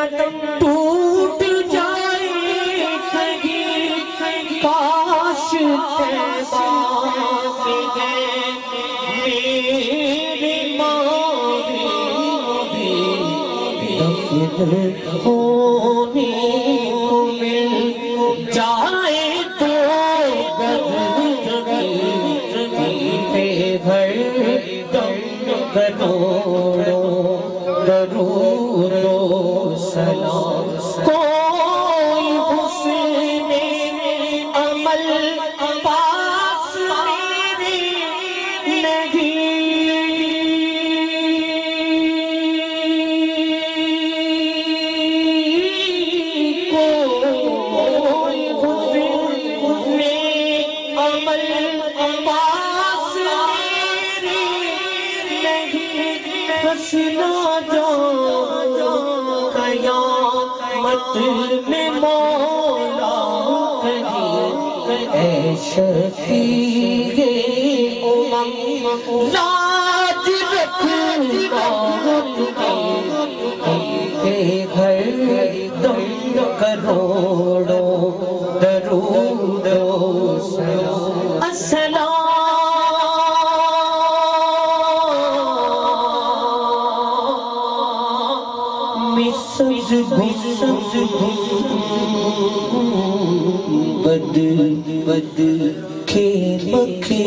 ٹوٹ جائے کہیں کاش تیبہ میں گئے میرے ماں بھی دفن ہونے کو مل جائے تو بے گھر دم کروڑوں درود و سلام کوئی حسن عمل پاس میرے نہیں کوئی حسن عمل پاس میرے نہیں ہنسنا قیامت میں مولا کہیں اے شفیع امم لاج رکھنا تمہیں گھر دم کروڑوں درود و سلام السلام بد بد کے مکھی